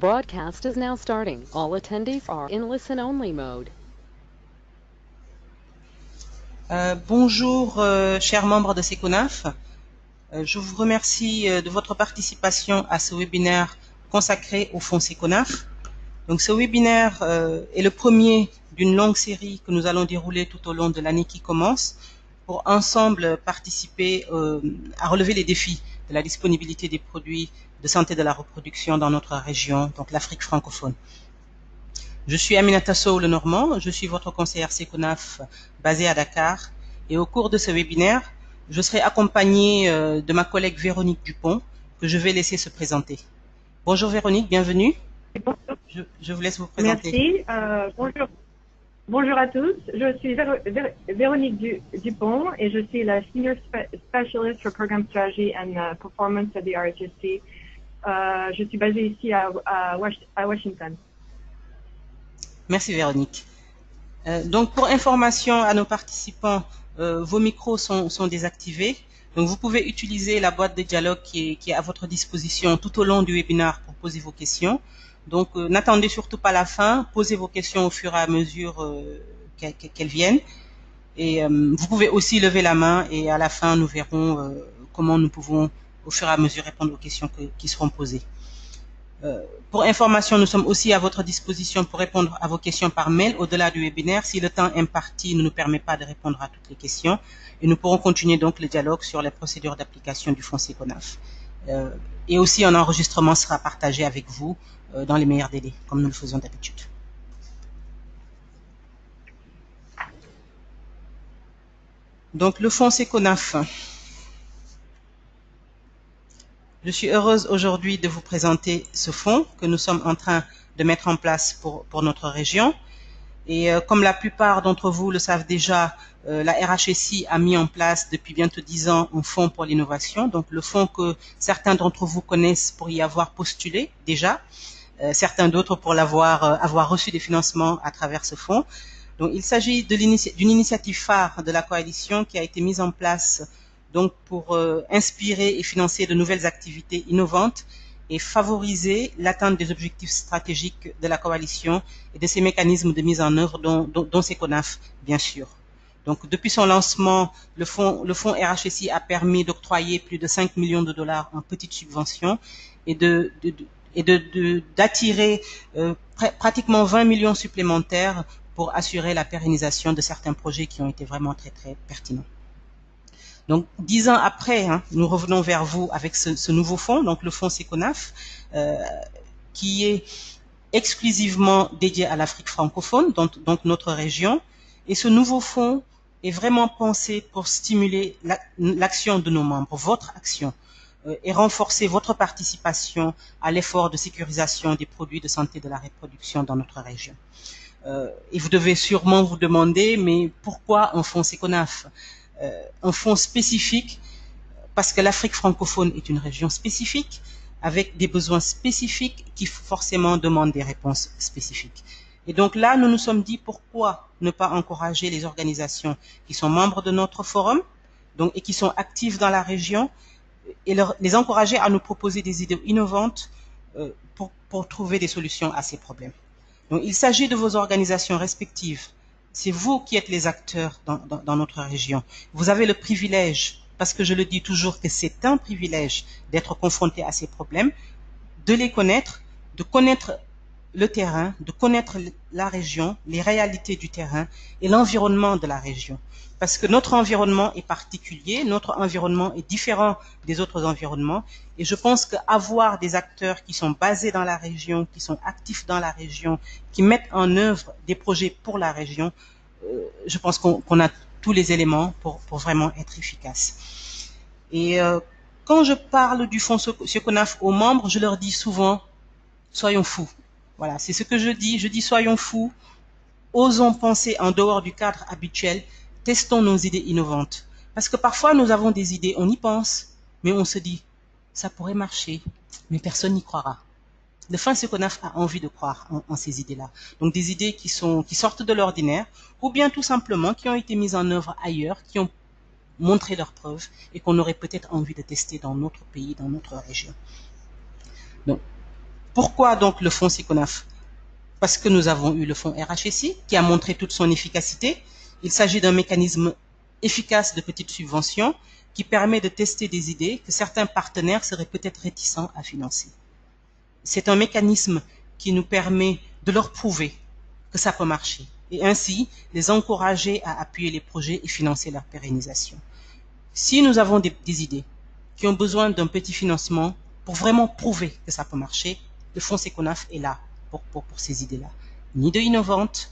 Broadcast is now starting. All attendees are in listen-only mode. Bonjour, chers membres de Seconaf. Je vous remercie de votre participation à ce webinaire consacré au fonds Seconaf. Donc, ce webinaire est le premier d'une longue série que nous allons dérouler tout au long de l'année qui commence pour ensemble participer à relever les défis de la disponibilité des produits de santé de la reproduction dans notre région, donc l'Afrique francophone. Je suis Aminata Sow Le Normand, je suis votre conseillère Seconaf basée à Dakar et au cours de ce webinaire, je serai accompagnée de ma collègue Véronique Dupont que je vais laisser se présenter. Bonjour Véronique, bienvenue. Je vous laisse vous présenter. Merci. Bonjour à tous. Je suis Véronique Dupont et je suis la Senior Specialist for Program Strategy and Performance at the RHSC. Je suis basée ici à Washington. Merci Véronique. Donc pour information à nos participants, vos micros sont désactivés. Donc vous pouvez utiliser la boîte de dialogue qui est à votre disposition tout au long du webinaire pour poser vos questions. Donc n'attendez surtout pas la fin, posez vos questions au fur et à mesure qu'elles viennent. Et vous pouvez aussi lever la main et à la fin nous verrons comment nous pouvons au fur et à mesure répondre aux questions qui seront posées. Pour information, nous sommes aussi à votre disposition pour répondre à vos questions par mail au-delà du webinaire si le temps imparti ne nous permet pas de répondre à toutes les questions. Et nous pourrons continuer donc le dialogue sur les procédures d'application du fonds Seconaf. Et aussi un enregistrement sera partagé avec vous dans les meilleurs délais, comme nous le faisons d'habitude. Donc le fonds Seconaf. Je suis heureuse aujourd'hui de vous présenter ce fonds que nous sommes en train de mettre en place pour notre région. Et comme la plupart d'entre vous le savent déjà, la RHSI a mis en place depuis bientôt 10 ans un fonds pour l'innovation. Donc le fonds que certains d'entre vous connaissent pour y avoir postulé déjà, certains d'autres pour avoir reçu des financements à travers ce fonds. Donc il s'agit d'une initiative phare de la coalition qui a été mise en place donc pour inspirer et financer de nouvelles activités innovantes et favoriser l'atteinte des objectifs stratégiques de la coalition et de ses mécanismes de mise en œuvre, dont Seconaf, bien sûr. Donc, depuis son lancement, le fonds RHSI a permis d'octroyer plus de 5 millions de dollars en petites subventions et d'attirer pratiquement 20 millions supplémentaires pour assurer la pérennisation de certains projets qui ont été vraiment très, très pertinents. Donc, 10 ans après, nous revenons vers vous avec ce nouveau fonds, donc le fonds Seconaf, qui est exclusivement dédié à l'Afrique francophone, donc notre région. Et ce nouveau fonds est vraiment pensé pour stimuler l'action de nos membres, votre action, et renforcer votre participation à l'effort de sécurisation des produits de santé de la reproduction dans notre région. Et vous devez sûrement vous demander, mais pourquoi un fonds Seconaf? Un fonds spécifique parce que l'Afrique francophone est une région spécifique avec des besoins spécifiques qui forcément demandent des réponses spécifiques. Et donc là, nous nous sommes dit pourquoi ne pas encourager les organisations qui sont membres de notre forum et qui sont actives dans la région et les encourager à nous proposer des idées innovantes pour trouver des solutions à ces problèmes. Donc il s'agit de vos organisations respectives. C'est vous qui êtes les acteurs dans notre région. Vous avez le privilège, parce que je le dis toujours que c'est un privilège d'être confronté à ces problèmes, de les connaître, de connaître le terrain, de connaître la région, les réalités du terrain et l'environnement de la région. Parce que notre environnement est particulier, notre environnement est différent des autres environnements. Et je pense qu'avoir des acteurs qui sont basés dans la région, qui sont actifs dans la région, qui mettent en œuvre des projets pour la région, je pense qu'on a tous les éléments pour vraiment être efficace. Et quand je parle du fonds Seconaf aux membres, je leur dis souvent, soyons fous. Voilà, c'est ce que je dis. Je dis soyons fous, osons penser en dehors du cadre habituel, testons nos idées innovantes. Parce que parfois nous avons des idées, on y pense, mais on se dit, ça pourrait marcher, mais personne n'y croira. Le fonds Seconaf a envie de croire en ces idées-là. Donc des idées qui sortent de l'ordinaire, ou bien tout simplement qui ont été mises en œuvre ailleurs, qui ont montré leurs preuves et qu'on aurait peut-être envie de tester dans notre pays, dans notre région. Donc, Pourquoi donc le fonds Seconaf? Parce que nous avons eu le fonds RHSI qui a montré toute son efficacité. Il s'agit d'un mécanisme efficace de petite subvention qui permet de tester des idées que certains partenaires seraient peut-être réticents à financer. C'est un mécanisme qui nous permet de leur prouver que ça peut marcher et ainsi les encourager à appuyer les projets et financer leur pérennisation. Si nous avons des idées qui ont besoin d'un petit financement pour vraiment prouver que ça peut marcher, le fonds Seconaf est là pour ces idées-là. Ni de innovantes,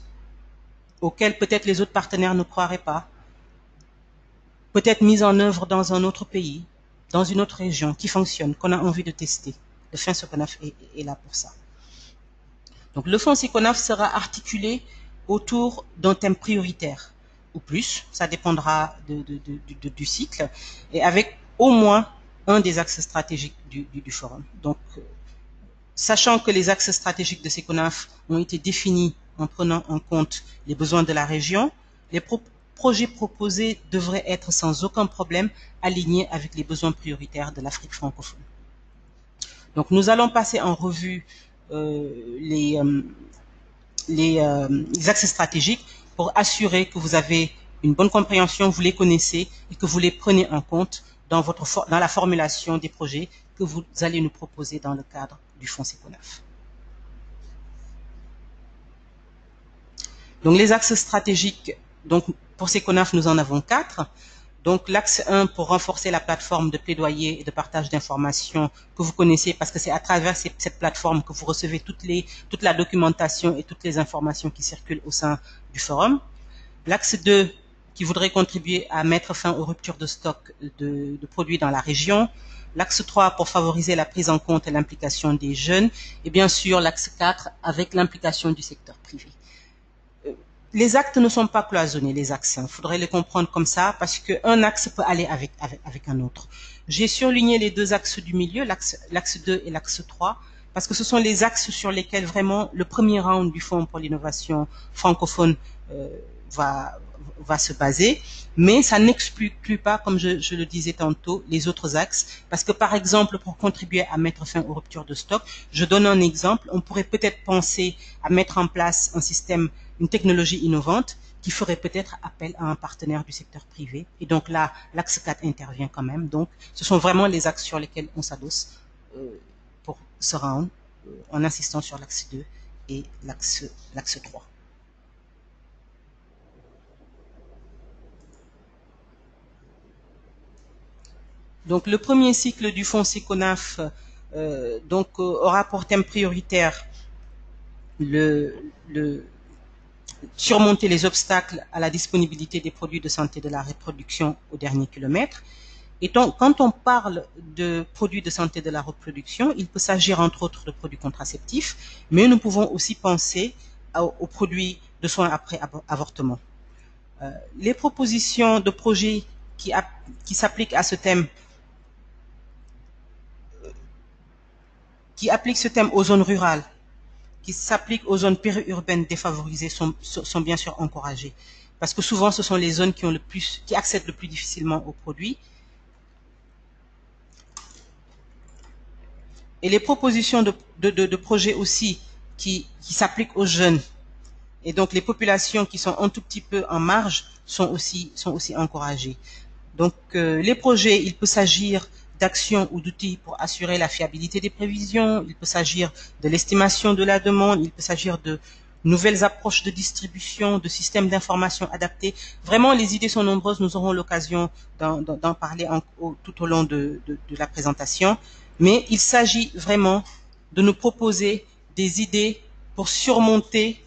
auxquelles peut-être les autres partenaires ne croiraient pas, peut-être mises en œuvre dans un autre pays, dans une autre région, qui fonctionne, qu'on a envie de tester. Le fonds Seconaf est là pour ça. Donc le fonds Seconaf sera articulé autour d'un thème prioritaire, ou plus, ça dépendra du cycle, et avec au moins un des axes stratégiques du forum. Donc, sachant que les axes stratégiques de Seconaf ont été définis en prenant en compte les besoins de la région, les projets proposés devraient être sans aucun problème alignés avec les besoins prioritaires de l'Afrique francophone. Donc nous allons passer en revue les axes stratégiques pour assurer que vous avez une bonne compréhension, vous les connaissez et que vous les prenez en compte dans la formulation des projets que vous allez nous proposer dans le cadre du fonds Seconaf. Donc les axes stratégiques, donc pour Seconaf nous en avons 4. Donc l'axe 1 pour renforcer la plateforme de plaidoyer et de partage d'informations que vous connaissez parce que c'est à travers cette plateforme que vous recevez toute la documentation et toutes les informations qui circulent au sein du forum. L'axe 2 qui voudrait contribuer à mettre fin aux ruptures de stock de produits dans la région. L'axe 3 pour favoriser la prise en compte et l'implication des jeunes. Et bien sûr l'axe 4 avec l'implication du secteur privé. Les actes ne sont pas cloisonnés, les axes. Il faudrait les comprendre comme ça parce qu'un axe peut aller avec un autre. J'ai surligné les deux axes du milieu, l'axe 2 et l'axe 3, parce que ce sont les axes sur lesquels vraiment le premier round du Fonds pour l'innovation francophone va se baser. Mais ça n'exclut pas, comme je le disais tantôt, les autres axes. Parce que par exemple, pour contribuer à mettre fin aux ruptures de stock, je donne un exemple, on pourrait peut-être penser à mettre en place un système, une technologie innovante qui ferait peut-être appel à un partenaire du secteur privé. Et donc là, l'axe 4 intervient quand même. Donc, ce sont vraiment les axes sur lesquels on s'adosse pour ce round, en insistant sur l'axe 2 et l'axe 3. Donc, le premier cycle du fonds Seconaf aura pour thème prioritaire surmonter les obstacles à la disponibilité des produits de santé de la reproduction au dernier kilomètre. Et donc, quand on parle de produits de santé de la reproduction, il peut s'agir entre autres de produits contraceptifs, mais nous pouvons aussi penser aux produits de soins après avortement. Les propositions de projets qui s'appliquent à ce thème, qui appliquent ce thème aux zones rurales, qui s'appliquent aux zones périurbaines défavorisées sont bien sûr encouragées. Parce que souvent, ce sont les zones qui accèdent le plus difficilement aux produits. Et les propositions de projets aussi qui s'appliquent aux jeunes et donc les populations qui sont un tout petit peu en marge sont aussi encouragées. Donc les projets, il peut s'agir d'actions ou d'outils pour assurer la fiabilité des prévisions, il peut s'agir de l'estimation de la demande, il peut s'agir de nouvelles approches de distribution, de systèmes d'information adaptés. Vraiment, les idées sont nombreuses, nous aurons l'occasion d'en parler tout au long de la présentation. Mais il s'agit vraiment de nous proposer des idées pour surmonter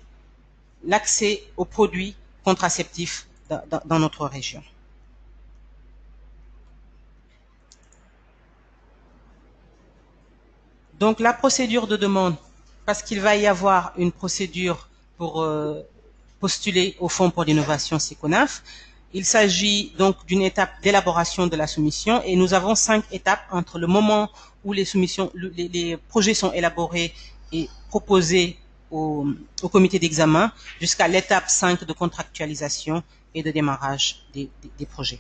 l'accès aux produits contraceptifs dans notre région. Donc la procédure de demande, parce qu'il va y avoir une procédure pour postuler au Fonds pour l'innovation Seconaf, il s'agit donc d'une étape d'élaboration de la soumission et nous avons 5 étapes entre le moment où les projets sont élaborés et proposés au comité d'examen jusqu'à l'étape 5 de contractualisation et de démarrage des projets.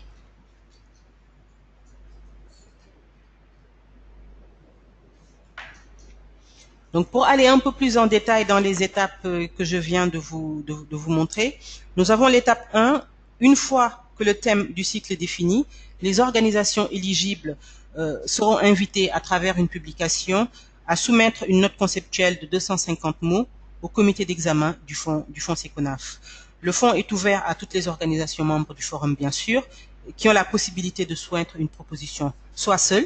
Donc, pour aller un peu plus en détail dans les étapes que je viens de vous montrer, nous avons l'étape 1. Une fois que le thème du cycle est défini, les organisations éligibles seront invitées à travers une publication à soumettre une note conceptuelle de 250 mots au comité d'examen du fonds Seconaf. Le fonds est ouvert à toutes les organisations membres du forum, bien sûr, qui ont la possibilité de soumettre une proposition, soit seule.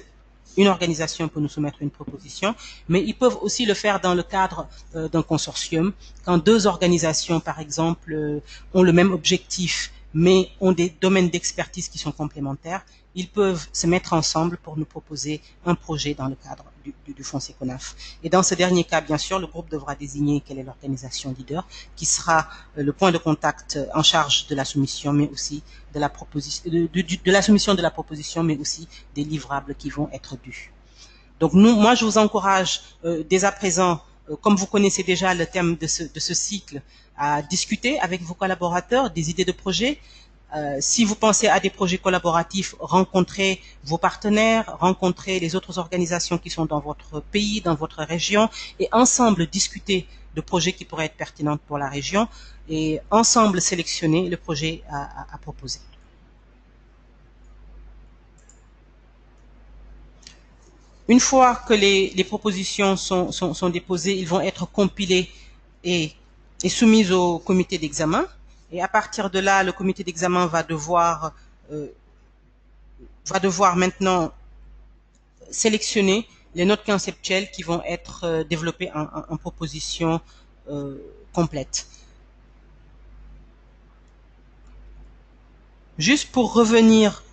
Une organisation peut nous soumettre une proposition, mais ils peuvent aussi le faire dans le cadre d'un consortium. Quand deux organisations, par exemple, ont le même objectif, mais ont des domaines d'expertise qui sont complémentaires, ils peuvent se mettre ensemble pour nous proposer un projet dans le cadre du fonds Seconaf. Et dans ce dernier cas, bien sûr, le groupe devra désigner quelle est l'organisation leader, qui sera le point de contact en charge de la soumission, mais aussi de la proposition, de la soumission de la proposition, mais aussi des livrables qui vont être dus. Donc moi, je vous encourage dès à présent, comme vous connaissez déjà le thème de ce cycle, à discuter avec vos collaborateurs des idées de projets. Si vous pensez à des projets collaboratifs, rencontrez vos partenaires, rencontrez les autres organisations qui sont dans votre pays, dans votre région, et ensemble discuter de projets qui pourraient être pertinents pour la région, et ensemble sélectionner le projet à proposer. Une fois que les propositions sont déposées, ils vont être compilés et soumises au comité d'examen. Et à partir de là, le comité d'examen va devoir maintenant sélectionner les notes conceptuelles qui vont être développées en proposition complète. Juste pour revenir,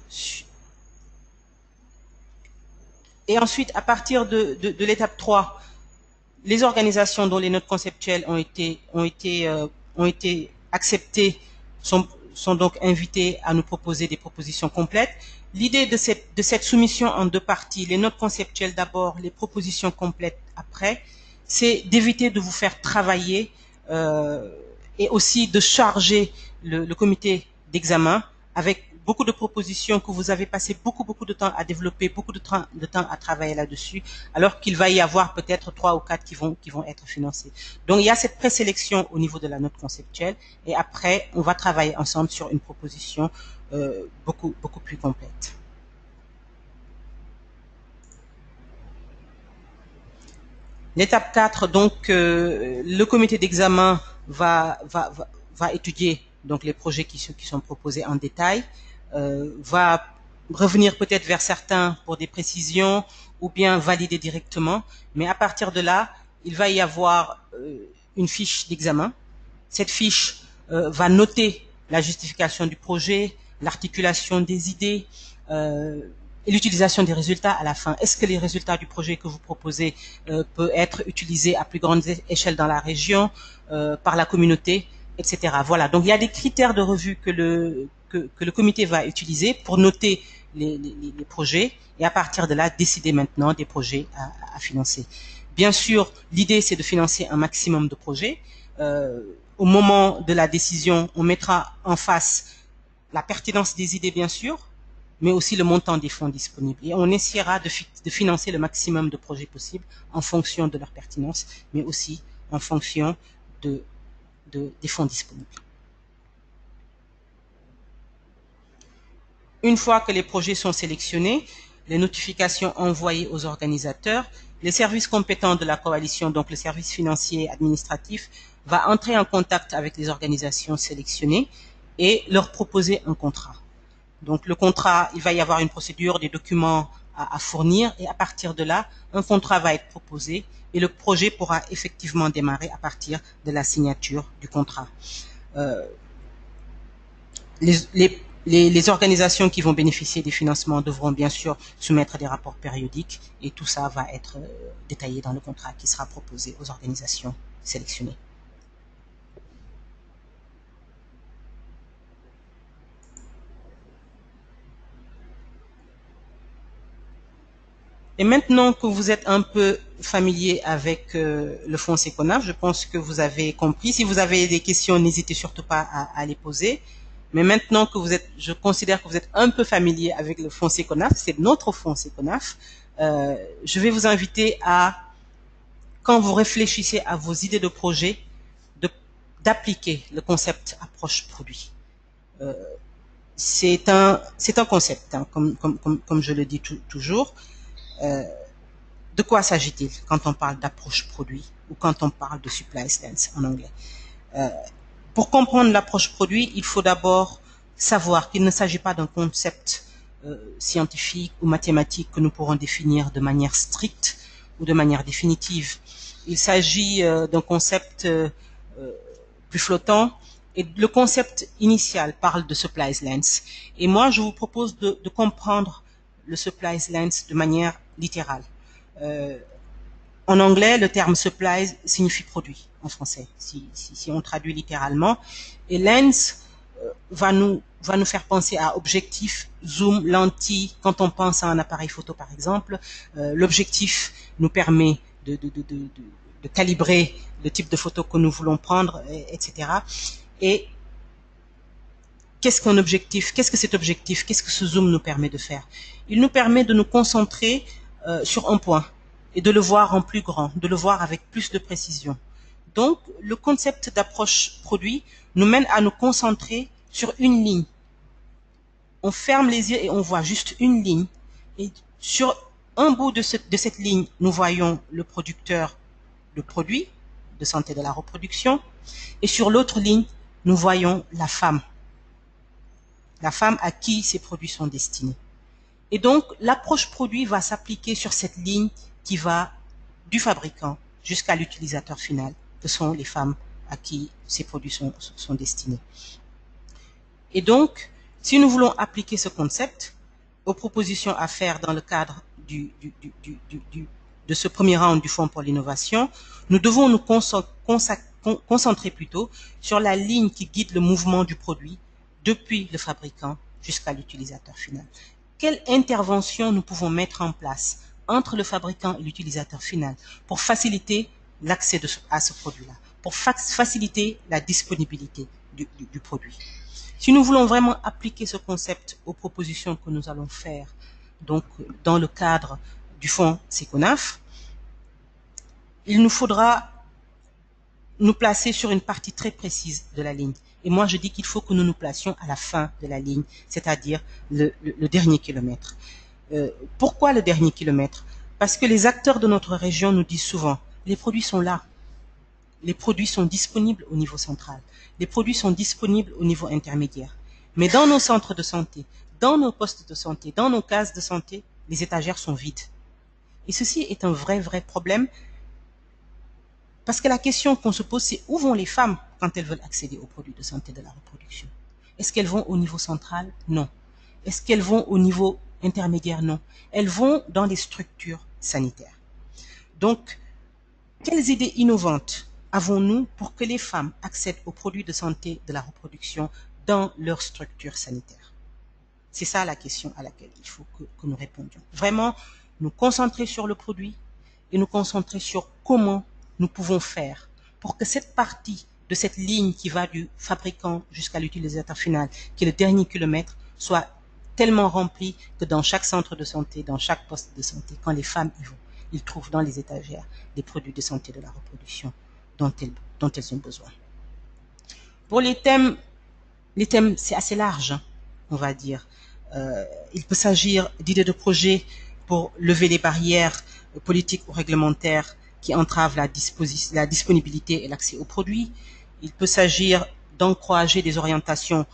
et ensuite à partir de l'étape 3, les organisations dont les notes conceptuelles ont été acceptées sont donc invitées à nous proposer des propositions complètes. L'idée de cette soumission en deux parties, les notes conceptuelles d'abord, les propositions complètes après, c'est d'éviter de vous faire travailler et aussi de charger le comité d'examen avec beaucoup de propositions que vous avez passé beaucoup de temps à développer, beaucoup de temps à travailler là-dessus, alors qu'il va y avoir peut-être 3 ou 4 qui vont être financés. Donc il y a cette présélection au niveau de la note conceptuelle, et après on va travailler ensemble sur une proposition beaucoup plus complète. L'étape 4, donc le comité d'examen va étudier donc les projets qui sont proposés en détail, va revenir peut-être vers certains pour des précisions ou bien valider directement, mais à partir de là, il va y avoir une fiche d'examen. Cette fiche va noter la justification du projet, l'articulation des idées, et l'utilisation des résultats à la fin. Est-ce que les résultats du projet que vous proposez peut être utilisés à plus grande échelle dans la région, par la communauté, etc. Voilà, donc il y a des critères de revue que le comité va utiliser pour noter les projets, et à partir de là, décider maintenant des projets à financer. Bien sûr, l'idée c'est de financer un maximum de projets. Au moment de la décision, on mettra en face la pertinence des idées, bien sûr, mais aussi le montant des fonds disponibles. Et on essaiera de financer le maximum de projets possibles en fonction de leur pertinence, mais aussi en fonction des fonds disponibles. Une fois que les projets sont sélectionnés, les notifications envoyées aux organisateurs, les services compétents de la coalition, donc le service financier et administratif, va entrer en contact avec les organisations sélectionnées et leur proposer un contrat. Donc le contrat, il va y avoir une procédure, des documents à fournir, et à partir de là, un contrat va être proposé et le projet pourra effectivement démarrer à partir de la signature du contrat. Les organisations qui vont bénéficier des financements devront bien sûr soumettre des rapports périodiques, et tout ça va être détaillé dans le contrat qui sera proposé aux organisations sélectionnées. Et maintenant que vous êtes un peu familier avec le fonds Seconaf, je pense que vous avez compris. Si vous avez des questions, n'hésitez surtout pas à les poser. Mais maintenant que je considère que vous êtes un peu familier avec le fonds Seconaf, c'est notre fonds Seconaf, je vais vous inviter à quand vous réfléchissez à vos idées de projet, d'appliquer le concept approche produit. C'est un concept, hein, comme je le dis toujours. De quoi s'agit-il quand on parle d'approche produit ou quand on parle de supply stance en anglais? Pour comprendre l'approche produit, il faut d'abord savoir qu'il ne s'agit pas d'un concept scientifique ou mathématique que nous pourrons définir de manière stricte ou de manière définitive. Il s'agit d'un concept plus flottant, et le concept initial parle de supplies lens. Et moi, je vous propose de comprendre le supplies lens de manière littérale. En anglais, le terme supplies signifie produit en français, si on traduit littéralement. Et lens va nous faire penser à objectif, zoom, lentille. Quand on pense à un appareil photo, par exemple, l'objectif nous permet de calibrer le type de photo que nous voulons prendre, etc. Et qu'est-ce qu'un objectif? Qu'est-ce que cet objectif? Qu'est-ce que ce zoom nous permet de faire? Il nous permet de nous concentrer sur un point et de le voir en plus grand, de le voir avec plus de précision. Donc, le concept d'approche produit nous mène à nous concentrer sur une ligne. On ferme les yeux et on voit juste une ligne. Et sur un bout de cette ligne, nous voyons le producteur de produits de santé de la reproduction. Et sur l'autre ligne, nous voyons la femme à qui ces produits sont destinés. Et donc, l'approche produit va s'appliquer sur cette ligne qui va du fabricant jusqu'à l'utilisateur final, que sont les femmes à qui ces produits sont destinés. Et donc, si nous voulons appliquer ce concept aux propositions à faire dans le cadre de ce premier round du Fonds pour l'innovation, nous devons nous concentrer plutôt sur la ligne qui guide le mouvement du produit depuis le fabricant jusqu'à l'utilisateur final. Quelle intervention nous pouvons mettre en place entre le fabricant et l'utilisateur final pour faciliter l'accès à ce produit-là, pour faciliter la disponibilité du produit. Si nous voulons vraiment appliquer ce concept aux propositions que nous allons faire, donc dans le cadre du fonds Seconaf, il nous faudra nous placer sur une partie très précise de la ligne. Et moi, je dis qu'il faut que nous nous placions à la fin de la ligne, c'est-à-dire le dernier kilomètre. Pourquoi le dernier kilomètre? Parce que les acteurs de notre région nous disent souvent, les produits sont là. Les produits sont disponibles au niveau central. Les produits sont disponibles au niveau intermédiaire. Mais dans nos centres de santé, dans nos postes de santé, dans nos cases de santé, les étagères sont vides. Et ceci est un vrai problème. Parce que la question qu'on se pose, c'est où vont les femmes quand elles veulent accéder aux produits de santé de la reproduction? Est-ce qu'elles vont au niveau central? Non. Est-ce qu'elles vont au niveau intermédiaire? Non. Elles vont dans les structures sanitaires. Donc, quelles idées innovantes avons-nous pour que les femmes accèdent aux produits de santé de la reproduction dans leur structure sanitaire? C'est ça la question à laquelle il faut que nous répondions. Vraiment, nous concentrer sur le produit et nous concentrer sur comment nous pouvons faire pour que cette partie de cette ligne qui va du fabricant jusqu'à l'utilisateur final, qui est le dernier kilomètre, soit tellement remplie que dans chaque centre de santé, dans chaque poste de santé, quand les femmes y vont, ils trouvent dans les étagères des produits de santé de la reproduction dont elles ont besoin. Pour les thèmes c'est assez large, hein, on va dire. Il peut s'agir d'idées de projets pour lever les barrières politiques ou réglementaires qui entravent la disponibilité et l'accès aux produits. Il peut s'agir d'encourager des orientations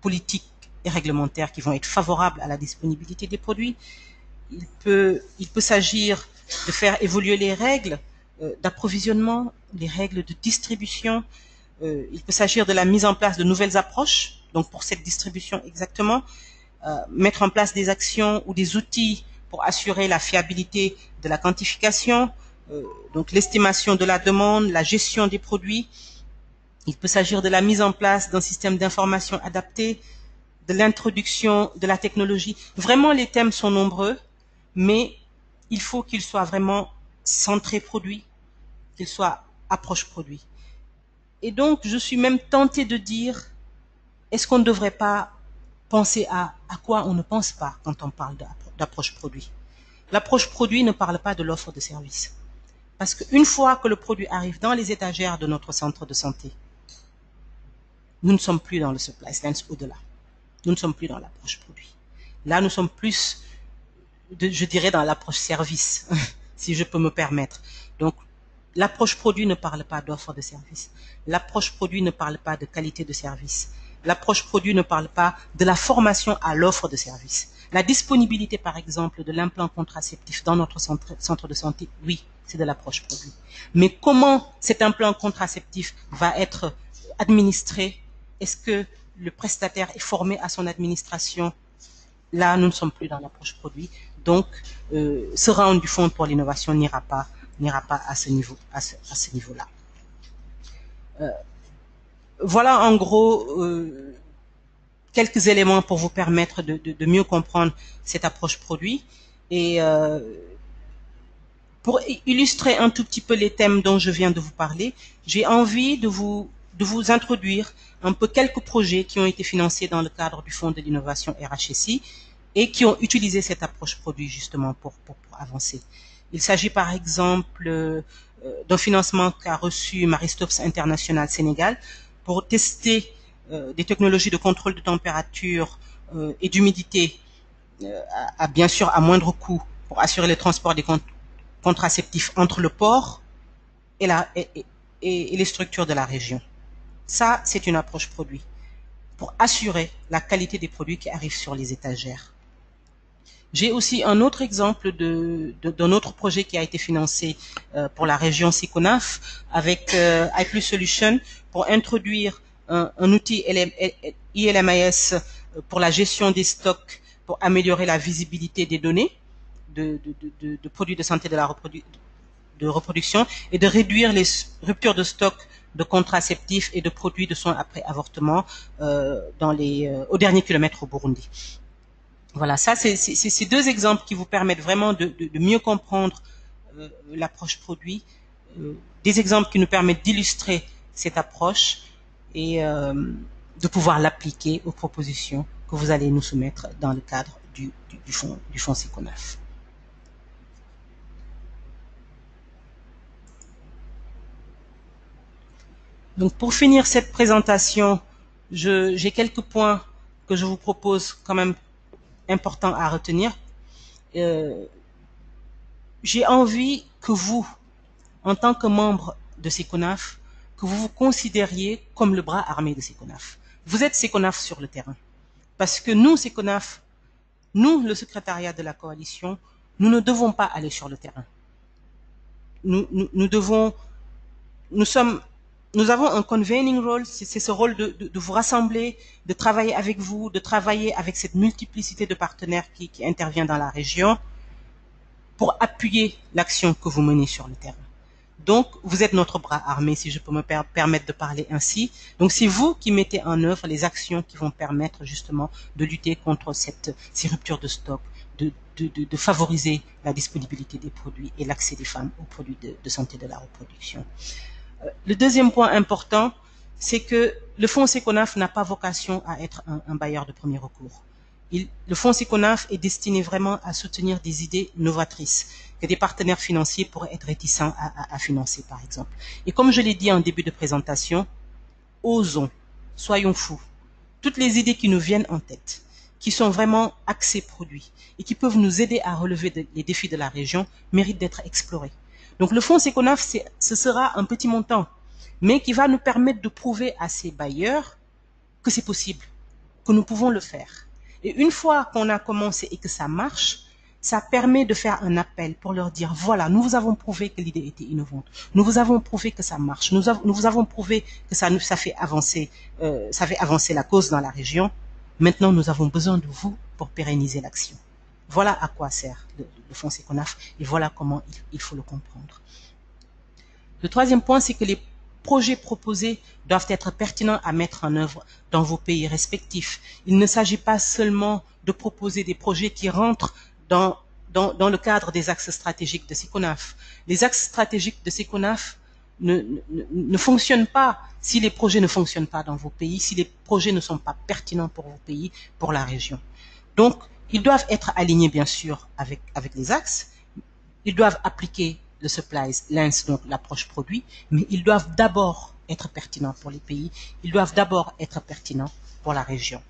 politiques et réglementaires qui vont être favorables à la disponibilité des produits. Il peut s'agir de faire évoluer les règles d'approvisionnement, les règles de distribution. Il peut s'agir de la mise en place de nouvelles approches, donc pour cette distribution exactement, mettre en place des actions ou des outils pour assurer la fiabilité de la quantification, donc l'estimation de la demande, la gestion des produits. Il peut s'agir de la mise en place d'un système d'information adapté, de l'introduction de la technologie. Vraiment, les thèmes sont nombreux, mais il faut qu'ils soient vraiment centrés produits, qu'ils soient approche produit. Et donc, je suis même tentée de dire, est-ce qu'on ne devrait pas penser à quoi on ne pense pas quand on parle d'approche produit? L'approche produit ne parle pas de l'offre de service. Parce qu'une fois que le produit arrive dans les étagères de notre centre de santé, nous ne sommes plus dans le supply lines au-delà. Nous ne sommes plus dans l'approche produit. Là, nous sommes plus, je dirais, dans l'approche service, si je peux me permettre. Donc, l'approche produit ne parle pas d'offre de service. L'approche produit ne parle pas de qualité de service. L'approche produit ne parle pas de la formation à l'offre de service. La disponibilité, par exemple, de l'implant contraceptif dans notre centre de santé, oui, c'est de l'approche produit. Mais comment cet implant contraceptif va être administré? Est-ce que le prestataire est formé à son administration? Là, nous ne sommes plus dans l'approche produit. Donc, ce round du Fonds pour l'innovation n'ira pas à ce niveau-là. Voilà en gros quelques éléments pour vous permettre de mieux comprendre cette approche produit. Et pour illustrer un tout petit peu les thèmes dont je viens de vous parler, j'ai envie de vous introduire un peu quelques projets qui ont été financés dans le cadre du Fonds de l'innovation RHSI et qui ont utilisé cette approche produit justement pour avancer. Il s'agit par exemple d'un financement qu'a reçu Maristops International Sénégal pour tester des technologies de contrôle de température et d'humidité bien sûr à moindre coût pour assurer le transport des contraceptifs entre le port et les structures de la région. Ça, c'est une approche produit pour assurer la qualité des produits qui arrivent sur les étagères. J'ai aussi un autre exemple d'un autre projet qui a été financé pour la région SICONAF avec iPlus Solutions pour introduire un outil ILMIS pour la gestion des stocks pour améliorer la visibilité des données de produits de santé de reproduction et de réduire les ruptures de stock de contraceptifs et de produits de soins après avortement au dernier kilomètre au Burundi. Voilà, ça c'est ces deux exemples qui vous permettent vraiment de mieux comprendre l'approche produit, des exemples qui nous permettent d'illustrer cette approche et de pouvoir l'appliquer aux propositions que vous allez nous soumettre dans le cadre du fonds SICONAF. Donc pour finir cette présentation, j'ai quelques points que je vous propose quand même importants à retenir. J'ai envie que vous, en tant que membre de SICONAF, que vous vous considériez comme le bras armé de SICONAF. Vous êtes SICONAF sur le terrain. Parce que nous, SICONAF, nous, le secrétariat de la coalition, nous ne devons pas aller sur le terrain. Nous avons un convening role, c'est ce rôle de vous rassembler, de travailler avec vous, de travailler avec cette multiplicité de partenaires qui intervient dans la région pour appuyer l'action que vous menez sur le terrain. Donc, vous êtes notre bras armé, si je peux me permettre de parler ainsi. Donc, c'est vous qui mettez en œuvre les actions qui vont permettre justement de lutter contre ces ruptures de stock, de favoriser la disponibilité des produits et l'accès des femmes aux produits de santé de la reproduction. Le deuxième point important, c'est que le fonds SICONAF n'a pas vocation à être un bailleur de premier recours. Le fonds SICONAF est destiné vraiment à soutenir des idées novatrices que des partenaires financiers pourraient être réticents à financer, par exemple. Et comme je l'ai dit en début de présentation, osons, soyons fous. Toutes les idées qui nous viennent en tête, qui sont vraiment axées produits et qui peuvent nous aider à relever les défis de la région, méritent d'être explorées. Donc le fonds SICONAF, ce sera un petit montant, mais qui va nous permettre de prouver à ces bailleurs que c'est possible, que nous pouvons le faire. Et une fois qu'on a commencé et que ça marche, ça permet de faire un appel pour leur dire, voilà, nous vous avons prouvé que l'idée était innovante, nous vous avons prouvé que ça marche, nous vous avons prouvé que ça fait avancer la cause dans la région. Maintenant, nous avons besoin de vous pour pérenniser l'action. Voilà à quoi sert le fonds SICONAF et voilà comment il faut le comprendre. Le troisième point, c'est que les projets proposés doivent être pertinents à mettre en œuvre dans vos pays respectifs. Il ne s'agit pas seulement de proposer des projets qui rentrent dans le cadre des axes stratégiques de SICONAF. Les axes stratégiques de SICONAF ne fonctionnent pas si les projets ne fonctionnent pas dans vos pays, si les projets ne sont pas pertinents pour vos pays, pour la région. Donc, ils doivent être alignés, bien sûr, avec les axes. Ils doivent appliquer le supplies lens, donc l'approche produit, mais ils doivent d'abord être pertinents pour les pays, ils doivent d'abord être pertinents pour la région.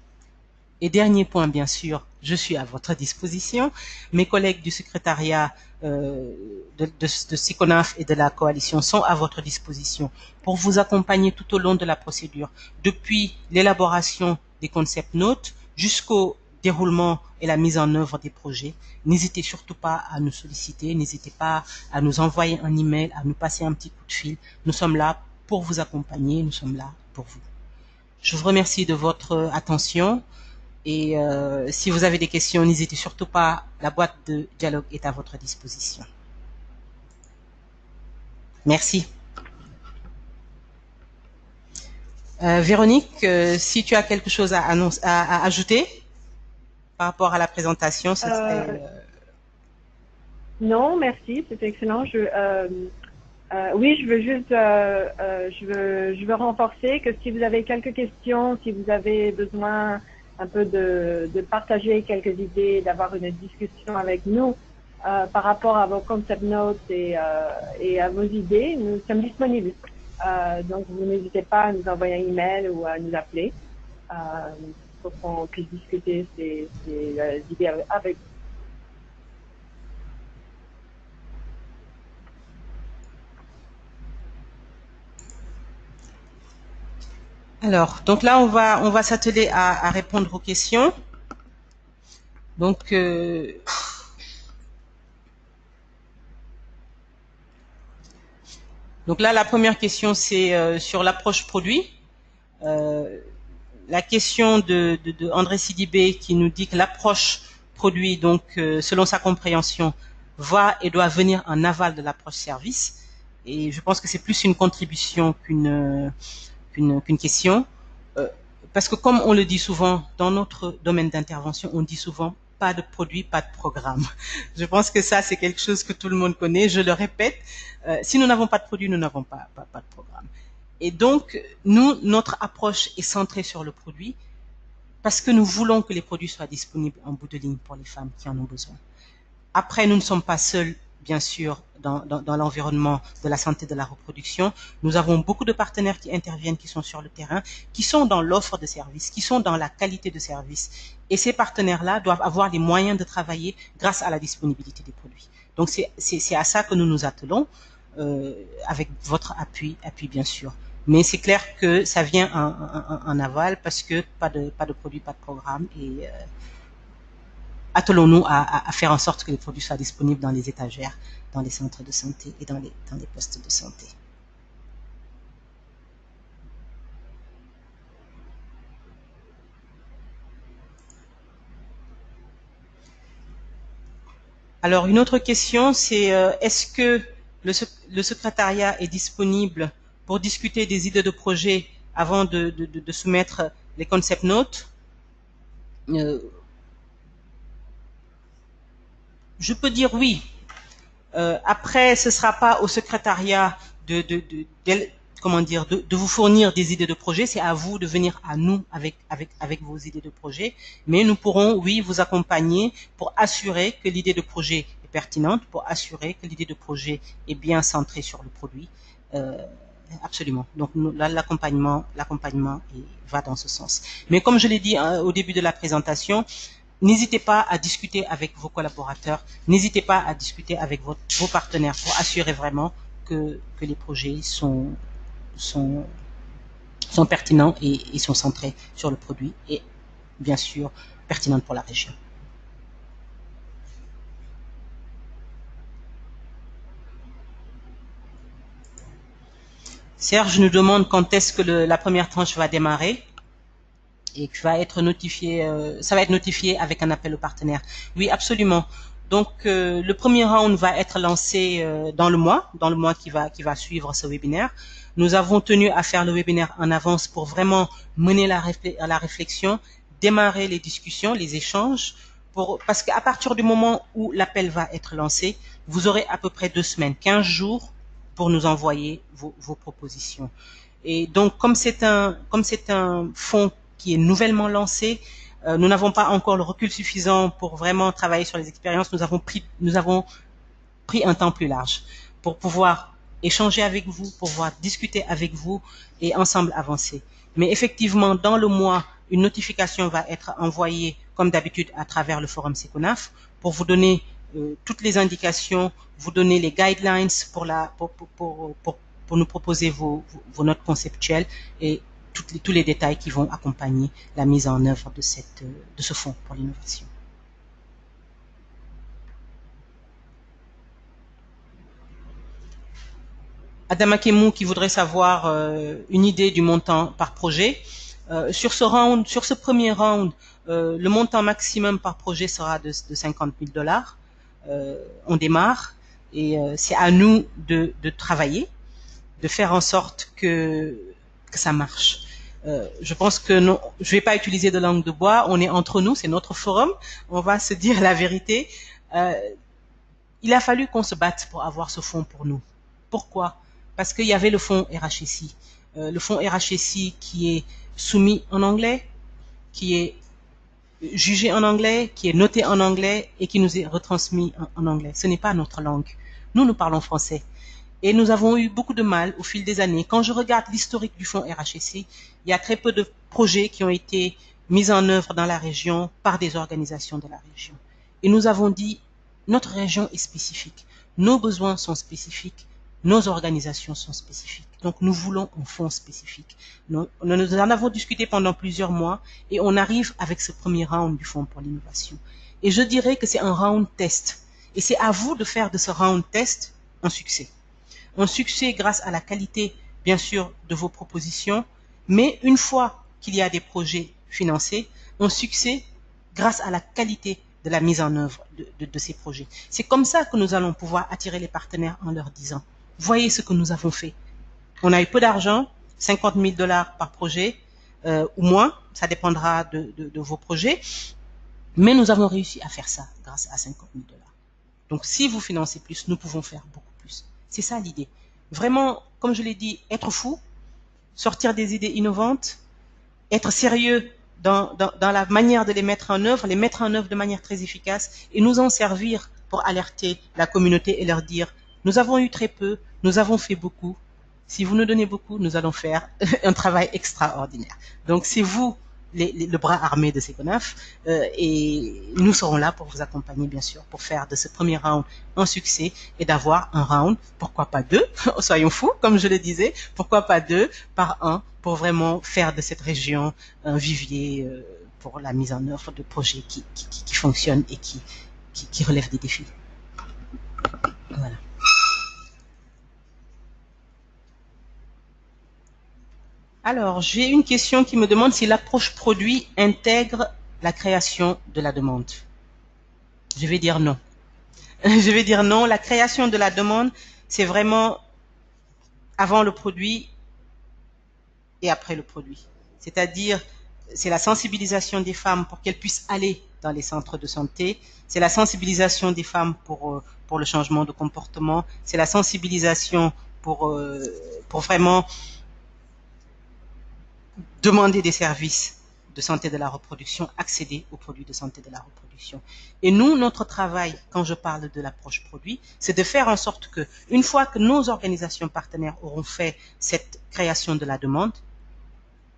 Et dernier point, bien sûr, je suis à votre disposition. Mes collègues du secrétariat de SICONAF et de la coalition sont à votre disposition pour vous accompagner tout au long de la procédure, depuis l'élaboration des concept notes jusqu'au déroulement et la mise en œuvre des projets. N'hésitez surtout pas à nous solliciter, n'hésitez pas à nous envoyer un email, à nous passer un petit coup de fil. Nous sommes là pour vous accompagner, nous sommes là pour vous. Je vous remercie de votre attention. Et si vous avez des questions, n'hésitez surtout pas, la boîte de dialogue est à votre disposition. Merci. Véronique, si tu as quelque chose à ajouter par rapport à la présentation, ce serait... Non, merci, c'était excellent. Oui, je veux juste, je veux renforcer que si vous avez quelques questions, si vous avez besoin un peu de partager quelques idées, d'avoir une discussion avec nous par rapport à vos concept notes et à vos idées, nous sommes disponibles. Donc, vous n'hésitez pas à nous envoyer un email ou à nous appeler pour qu'on puisse discuter ces idées avec vous. Alors, donc là, on va s'atteler à répondre aux questions. Donc, là, la première question, c'est sur l'approche produit. La question de André Sidibé qui nous dit que l'approche produit, donc selon sa compréhension, va et doit venir en aval de l'approche service. Et je pense que c'est plus une contribution qu'une question. Parce que comme on le dit souvent, dans notre domaine d'intervention, on dit souvent pas de produit, pas de programme. Je pense que ça, c'est quelque chose que tout le monde connaît. Je le répète, si nous n'avons pas de produit, nous n'avons pas de programme. Et donc, notre approche est centrée sur le produit parce que nous voulons que les produits soient disponibles en bout de ligne pour les femmes qui en ont besoin. Après, nous ne sommes pas seuls, bien sûr, dans l'environnement de la santé de la reproduction. Nous avons beaucoup de partenaires qui interviennent, qui sont sur le terrain, qui sont dans l'offre de services, qui sont dans la qualité de service. Et ces partenaires-là doivent avoir les moyens de travailler grâce à la disponibilité des produits. Donc, c'est à ça que nous nous attelons, avec votre appui bien sûr. Mais c'est clair que ça vient en aval parce que pas de produit, pas de programme et attelons-nous à faire en sorte que les produits soient disponibles dans les étagères, dans les centres de santé et dans les postes de santé. Alors, une autre question, c'est est-ce que le secrétariat est disponible pour discuter des idées de projet avant de soumettre les concept notes? Je peux dire oui. Après, ce ne sera pas au secrétariat de vous fournir des idées de projet. C'est à vous de venir à nous avec vos idées de projet. Mais nous pourrons, oui, vous accompagner pour assurer que l'idée de projet est pertinente, pour assurer que l'idée de projet est bien centrée sur le produit. Absolument. Donc là, l'accompagnement va dans ce sens. Mais comme je l'ai dit au début de la présentation, n'hésitez pas à discuter avec vos collaborateurs, n'hésitez pas à discuter avec vos partenaires pour assurer vraiment que les projets sont pertinents et sont centrés sur le produit et bien sûr pertinents pour la région. Serge nous demande quand est-ce que la première tranche va démarrer et que va être notifié, ça va être notifié avec un appel aux partenaires. Oui, absolument. Donc le premier round va être lancé dans le mois qui va suivre ce webinaire. Nous avons tenu à faire le webinaire en avance pour vraiment mener la réflexion, démarrer les discussions, les échanges, parce qu'à partir du moment où l'appel va être lancé, vous aurez à peu près 2 semaines, 15 jours pour nous envoyer vos propositions. Et donc comme c'est un fonds qui est nouvellement lancé, nous n'avons pas encore le recul suffisant pour vraiment travailler sur les expériences. Nous avons pris un temps plus large. pour pouvoir échanger avec vous, pour pouvoir discuter avec vous et ensemble avancer. Mais effectivement, dans le mois, une notification va être envoyée, comme d'habitude, à travers le forum Seconaf pour vous donner toutes les indications, vous donner les guidelines pour nous proposer vos notes conceptuelles et tous les détails qui vont accompagner la mise en œuvre de ce fonds pour l'innovation. Adama Kemou qui voudrait savoir une idée du montant par projet. Sur ce premier round, le montant maximum par projet sera de 50 000 $. On démarre et c'est à nous de travailler, de faire en sorte que ça marche. Je pense que non, je vais pas utiliser de langue de bois. On est entre nous, c'est notre forum. On va se dire la vérité. Il a fallu qu'on se batte pour avoir ce fonds pour nous. Pourquoi? Parce qu'il y avait le fonds RHSI. Le fonds RHSI qui est soumis en anglais, qui est jugé en anglais, qui est noté en anglais et qui nous est retransmis en anglais. Ce n'est pas notre langue. Nous parlons français. Et nous avons eu beaucoup de mal au fil des années. Quand je regarde l'historique du fonds RHSI, il y a très peu de projets qui ont été mis en œuvre dans la région par des organisations de la région. Et nous avons dit, notre région est spécifique. Nos besoins sont spécifiques. Nos organisations sont spécifiques. Donc, nous voulons un fonds spécifique. Nous en avons discuté pendant plusieurs mois et on arrive avec ce premier round du fonds pour l'innovation. Et je dirais que c'est un round test. Et c'est à vous de faire de ce round test un succès. Un succès grâce à la qualité, bien sûr, de vos propositions, mais une fois qu'il y a des projets financés, un succès grâce à la qualité de la mise en œuvre de ces projets. C'est comme ça que nous allons pouvoir attirer les partenaires en leur disant, voyez ce que nous avons fait. On a eu peu d'argent, 50 000 $ par projet, ou moins, ça dépendra de vos projets, mais nous avons réussi à faire ça grâce à 50 000 $. Donc, si vous financez plus, nous pouvons faire beaucoup plus. C'est ça l'idée. Vraiment, comme je l'ai dit, être fou, sortir des idées innovantes, être sérieux dans la manière de les mettre en œuvre de manière très efficace et nous en servir pour alerter la communauté et leur dire, nous avons eu très peu, nous avons fait beaucoup. Si vous nous donnez beaucoup, nous allons faire un travail extraordinaire. Donc, c'est vous le bras armé de Seconaf et nous serons là pour vous accompagner, bien sûr, pour faire de ce premier round un succès et d'avoir un round, pourquoi pas 2, soyons fous, comme je le disais, pourquoi pas 2 par an pour vraiment faire de cette région un vivier pour la mise en œuvre de projets qui fonctionnent et qui relèvent des défis. Voilà. Alors, j'ai une question qui me demande si l'approche produit intègre la création de la demande. Je vais dire non. Je vais dire non. La création de la demande, c'est vraiment avant le produit et après le produit. C'est-à-dire, c'est la sensibilisation des femmes pour qu'elles puissent aller dans les centres de santé. C'est la sensibilisation des femmes pour le changement de comportement. C'est la sensibilisation pour vraiment demander des services de santé de la reproduction, accéder aux produits de santé de la reproduction. Et nous, notre travail, quand je parle de l'approche produit, c'est de faire en sorte que, une fois que nos organisations partenaires auront fait cette création de la demande,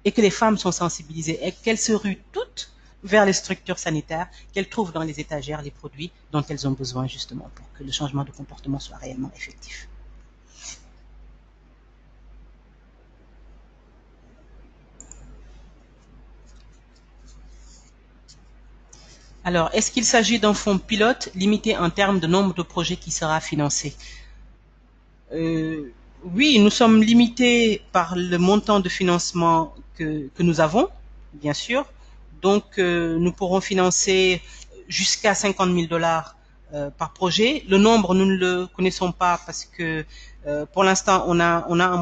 et que les femmes sont sensibilisées et qu'elles se ruent toutes vers les structures sanitaires, qu'elles trouvent dans les étagères les produits dont elles ont besoin justement pour que le changement de comportement soit réellement effectif. Alors, est-ce qu'il s'agit d'un fonds pilote limité en termes de nombre de projets qui sera financé? Oui, nous sommes limités par le montant de financement que nous avons, bien sûr. Donc, nous pourrons financer jusqu'à 50 000 $ par projet. Le nombre, nous ne le connaissons pas parce que pour l'instant, on a un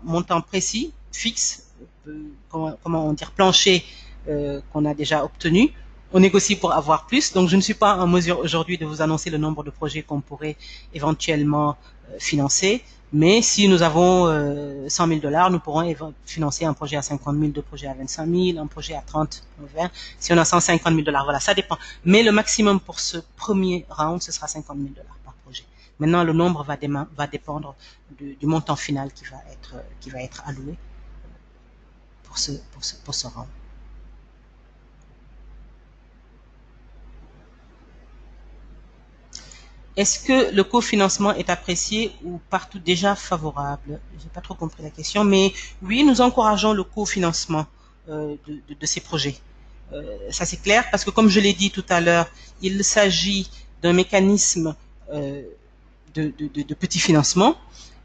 montant précis, fixe, comment on dire, plancher qu'on a déjà obtenu. On négocie pour avoir plus, donc je ne suis pas en mesure aujourd'hui de vous annoncer le nombre de projets qu'on pourrait éventuellement financer, mais si nous avons 100 000 $, nous pourrons financer un projet à 50 000, deux projets à 25 000, un projet à 30, 20. Si on a 150 000 $, voilà, ça dépend. Mais le maximum pour ce premier round, ce sera 50 000 $ par projet. Maintenant, le nombre va dépendre du montant final qui va être alloué pour ce round. Est-ce que le cofinancement est apprécié ou partout déjà favorable? J'ai pas trop compris la question, mais oui, nous encourageons le cofinancement de ces projets. Ça c'est clair parce que comme je l'ai dit tout à l'heure, il s'agit d'un mécanisme de petit financement.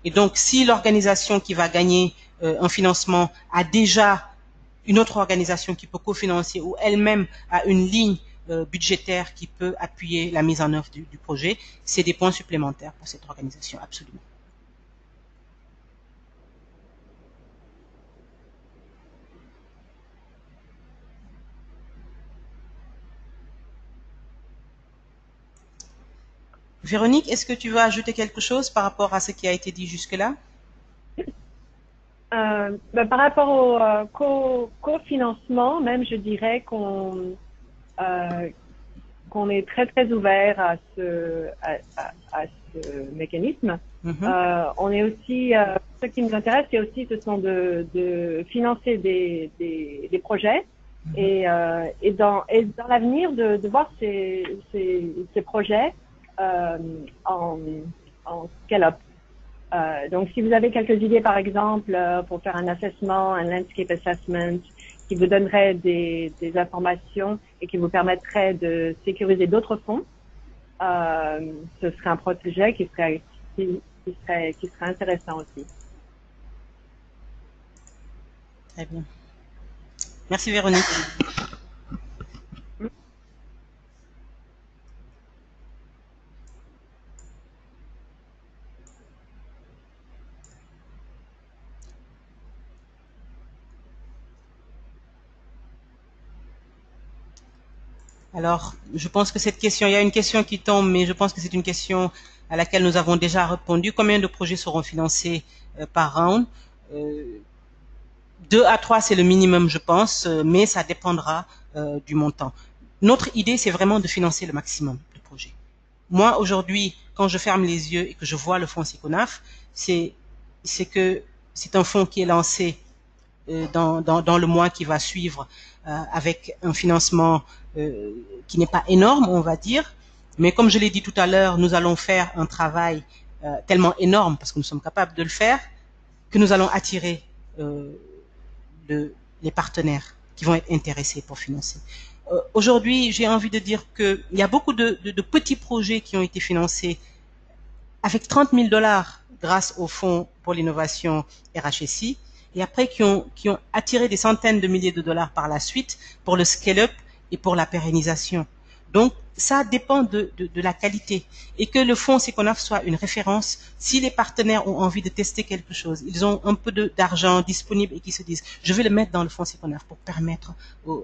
Et donc, si l'organisation qui va gagner un financement a déjà une autre organisation qui peut cofinancer ou elle-même a une ligne budgétaire qui peut appuyer la mise en œuvre du projet, c'est des points supplémentaires pour cette organisation, absolument. Véronique, est-ce que tu veux ajouter quelque chose par rapport à ce qui a été dit jusque-là? Par rapport au cofinancement, même je dirais qu'on est très très ouvert à ce mécanisme. On est aussi, ce qui nous intéresse, c'est aussi ce sont de financer des projets et dans l'avenir de voir ces projets en scale-up. Donc, si vous avez quelques idées, par exemple, pour faire un assessment, un landscape assessment, qui vous donnerait des informations et qui vous permettrait de sécuriser d'autres fonds, ce serait un projet qui serait intéressant aussi. Très bien. Merci Véronique. Alors, je pense que cette question, il y a une question qui tombe, mais je pense que c'est une question à laquelle nous avons déjà répondu. Combien de projets seront financés par round? 2 à 3, c'est le minimum, je pense, mais ça dépendra du montant. Notre idée, c'est vraiment de financer le maximum de projets. Moi, aujourd'hui, quand je ferme les yeux et que je vois le fonds Seconaf, c'est un fonds qui est lancé dans le mois qui va suivre avec un financement qui n'est pas énorme, on va dire. Mais comme je l'ai dit tout à l'heure, nous allons faire un travail tellement énorme, parce que nous sommes capables de le faire, que nous allons attirer les partenaires qui vont être intéressés pour financer. Aujourd'hui, j'ai envie de dire qu'il y a beaucoup de petits projets qui ont été financés avec 30 000 $ grâce au Fonds pour l'innovation RHSI, et après qui ont attiré des centaines de milliers de dollars par la suite pour le scale-up et pour la pérennisation. Donc, ça dépend de la qualité. Et que le fonds Seconaf soit une référence, si les partenaires ont envie de tester quelque chose, ils ont un peu d'argent disponible et qui se disent, je vais le mettre dans le fonds Seconaf pour permettre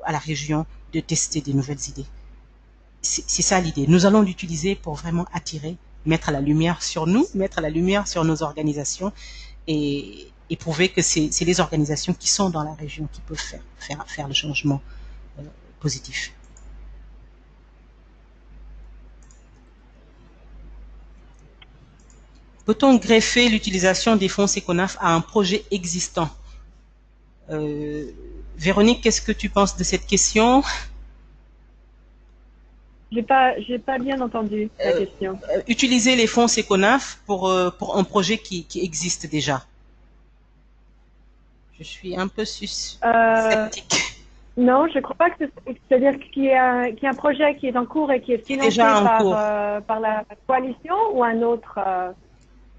à la région de tester des nouvelles idées. C'est ça l'idée. Nous allons l'utiliser pour vraiment attirer, mettre la lumière sur nous, mettre la lumière sur nos organisations et prouver que c'est les organisations qui sont dans la région qui peuvent faire le changement positif. Peut-on greffer l'utilisation des fonds Seconaf à un projet existant? Véronique, qu'est-ce que tu penses de cette question? J'ai pas bien entendu la question. Utiliser les fonds Seconaf pour un projet qui existe déjà. Je suis un peu sceptique. Non, je crois pas que c'est-à-dire qu'il y a un projet qui est en cours et qui est financé par la coalition ou un autre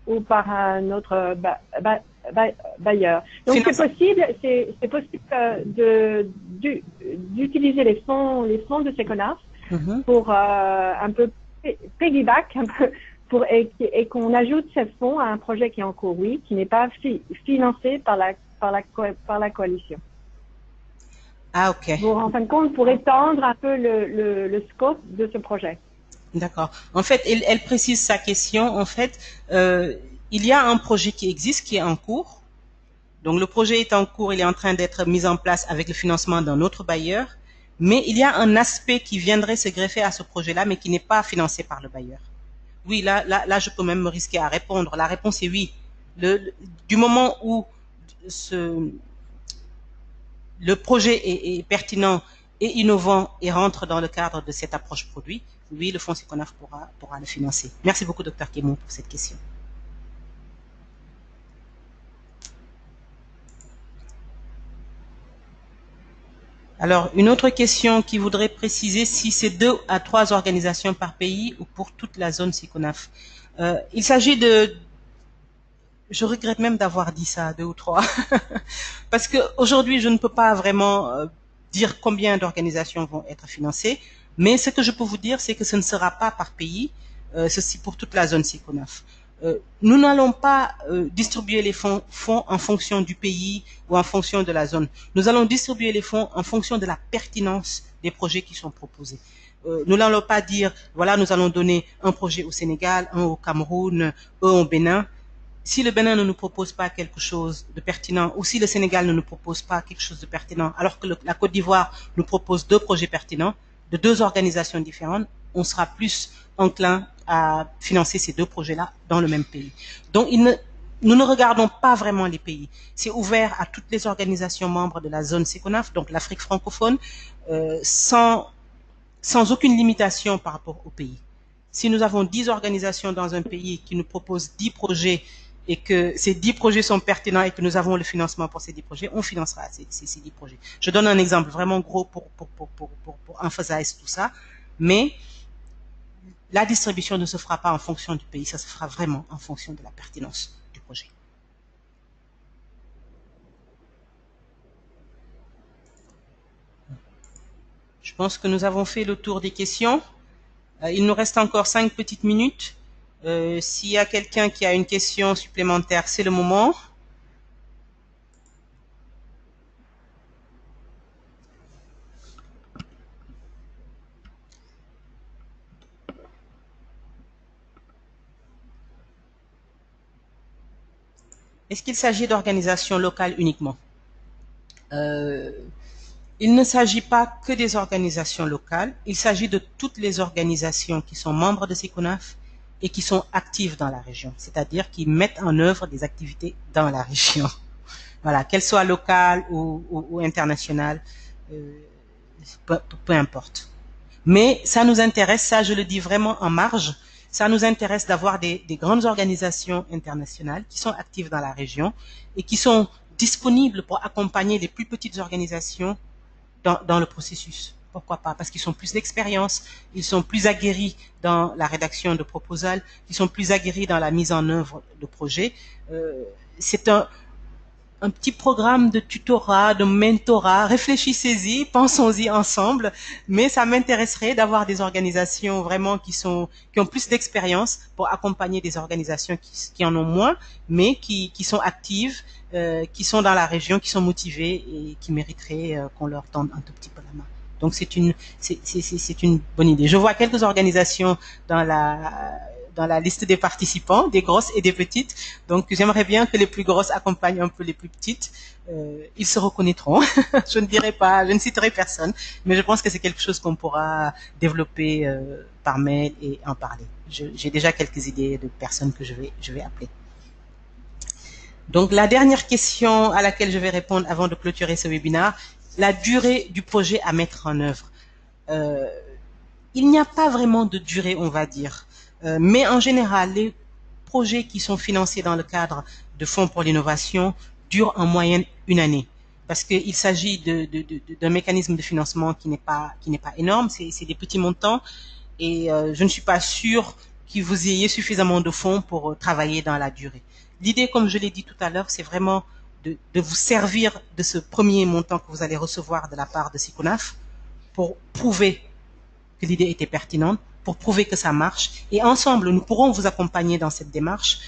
ou par un autre bailleur. Donc c'est possible d'utiliser les fonds de Seconaf pour un peu piggyback un peu et qu'on ajoute ces fonds à un projet qui est en cours, oui, qui n'est pas financé par la coalition. Ah, ok. En fin de compte, pour étendre un peu le scope de ce projet. D'accord. En fait, elle précise sa question. En fait, il y a un projet qui existe, qui est en cours. Donc, le projet est en cours, il est en train d'être mis en place avec le financement d'un autre bailleur. Mais il y a un aspect qui viendrait se greffer à ce projet-là, mais qui n'est pas financé par le bailleur. Oui, là, je peux même me risquer à répondre. La réponse est oui. Du moment où le projet est pertinent et innovant et rentre dans le cadre de cette approche produit, oui, le fonds Seconaf pourra le financer. Merci beaucoup, Dr Kémou, pour cette question. Alors, une autre question qui voudrait préciser si c'est 2 à 3 organisations par pays ou pour toute la zone Seconaf. Il s'agit de... Je regrette même d'avoir dit ça, 2 ou 3. Parce que aujourd'hui, je ne peux pas vraiment dire combien d'organisations vont être financées. Mais ce que je peux vous dire, c'est que ce ne sera pas par pays, ceci pour toute la zone Seconaf. Nous n'allons pas distribuer les fonds en fonction du pays ou en fonction de la zone. Nous allons distribuer les fonds en fonction de la pertinence des projets qui sont proposés. Nous n'allons pas dire, voilà, nous allons donner un projet au Sénégal, un au Cameroun, un au Bénin. Si le Bénin ne nous propose pas quelque chose de pertinent, ou si le Sénégal ne nous propose pas quelque chose de pertinent, alors que la Côte d'Ivoire nous propose 2 projets pertinents, de 2 organisations différentes, on sera plus enclin à financer ces 2 projets-là dans le même pays. Donc, nous ne regardons pas vraiment les pays. C'est ouvert à toutes les organisations membres de la zone Seconaf, donc l'Afrique francophone, sans aucune limitation par rapport au pays. Si nous avons 10 organisations dans un pays qui nous proposent 10 projets et que ces 10 projets sont pertinents et que nous avons le financement pour ces 10 projets, on financera ces 10 projets. Je donne un exemple vraiment gros pour emphasiser tout ça, mais la distribution ne se fera pas en fonction du pays, ça se fera vraiment en fonction de la pertinence du projet. Je pense que nous avons fait le tour des questions. Il nous reste encore 5 petites minutes. S'il y a quelqu'un qui a une question supplémentaire, c'est le moment. Est-ce qu'il s'agit d'organisations locales uniquement? Il ne s'agit pas que des organisations locales, il s'agit de toutes les organisations qui sont membres de Seconaf et qui sont actives dans la région, c'est-à-dire qui mettent en œuvre des activités dans la région. Voilà, qu'elles soient locales ou internationales, peu importe. Mais ça nous intéresse, ça je le dis vraiment en marge, ça nous intéresse d'avoir des grandes organisations internationales qui sont actives dans la région et qui sont disponibles pour accompagner les plus petites organisations dans le processus. Pourquoi pas? Parce qu'ils sont plus d'expérience, ils sont plus aguerris dans la rédaction de proposals, ils sont plus aguerris dans la mise en œuvre de projets. C'est un petit programme de tutorat, de mentorat. Réfléchissez-y, pensons-y ensemble. Mais ça m'intéresserait d'avoir des organisations vraiment qui ont plus d'expérience pour accompagner des organisations qui en ont moins, mais qui sont actives, qui sont dans la région, qui sont motivées et qui mériteraient qu'on leur tende un tout petit peu la main. Donc c'est une bonne idée. Je vois quelques organisations dans la liste des participants, des grosses et des petites. Donc, j'aimerais bien que les plus grosses accompagnent un peu les plus petites. Ils se reconnaîtront. Je ne citerai personne, mais je pense que c'est quelque chose qu'on pourra développer par mail et en parler. J'ai déjà quelques idées de personnes que je vais appeler. Donc, la dernière question à laquelle je vais répondre avant de clôturer ce webinaire, la durée du projet à mettre en œuvre. Il n'y a pas vraiment de durée, on va dire. Mais en général, les projets qui sont financés dans le cadre de fonds pour l'innovation durent en moyenne 1 année. Parce qu'il s'agit d'un mécanisme de financement qui n'est pas énorme, c'est des petits montants. Et je ne suis pas sûre que vous ayez suffisamment de fonds pour travailler dans la durée. L'idée, comme je l'ai dit tout à l'heure, c'est vraiment de vous servir de ce premier montant que vous allez recevoir de la part de Seconaf pour prouver que l'idée était pertinente, pour prouver que ça marche. Et ensemble, nous pourrons vous accompagner dans cette démarche,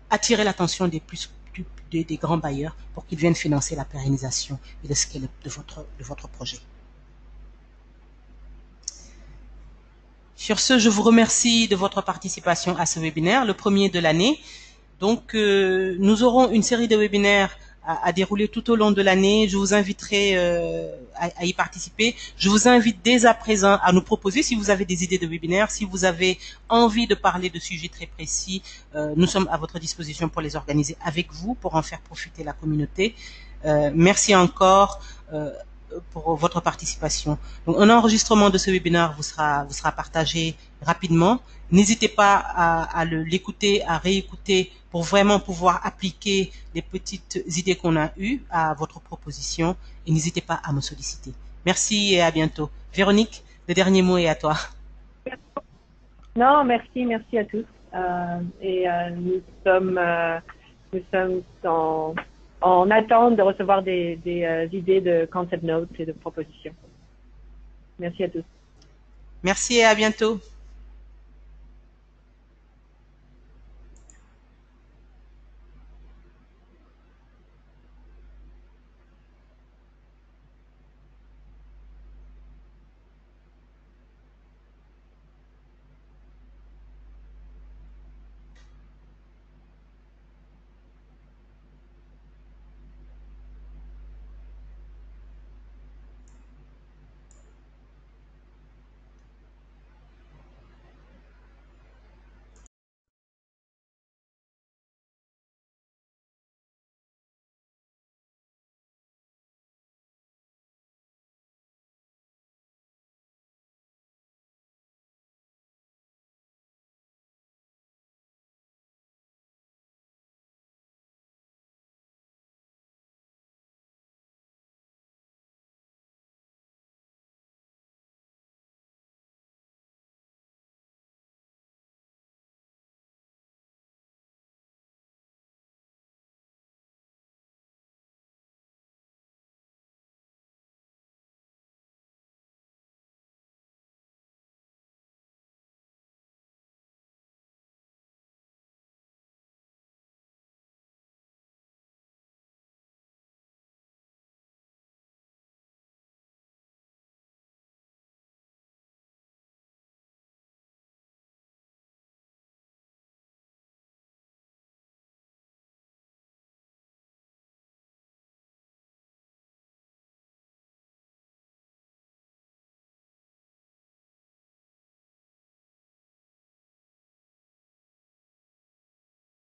attirer l'attention des grands bailleurs pour qu'ils viennent financer la pérennisation et le scale-up de votre projet. Sur ce, je vous remercie de votre participation à ce webinaire, le premier de l'année. Donc, nous aurons une série de webinaires à dérouler tout au long de l'année. Je vous inviterai à y participer. Je vous invite dès à présent à nous proposer si vous avez des idées de webinaires, si vous avez envie de parler de sujets très précis. Nous sommes à votre disposition pour les organiser avec vous, pour en faire profiter la communauté. Merci encore pour votre participation. Donc, un enregistrement de ce webinaire vous sera partagé rapidement. N'hésitez pas à l'écouter, à réécouter pour vraiment pouvoir appliquer les petites idées qu'on a eues à votre proposition. Et n'hésitez pas à me solliciter. Merci et à bientôt. Véronique, le dernier mot est à toi. Non, merci à tous. Nous sommes en attente de recevoir des idées de concept notes et de propositions. Merci à tous. Merci et à bientôt.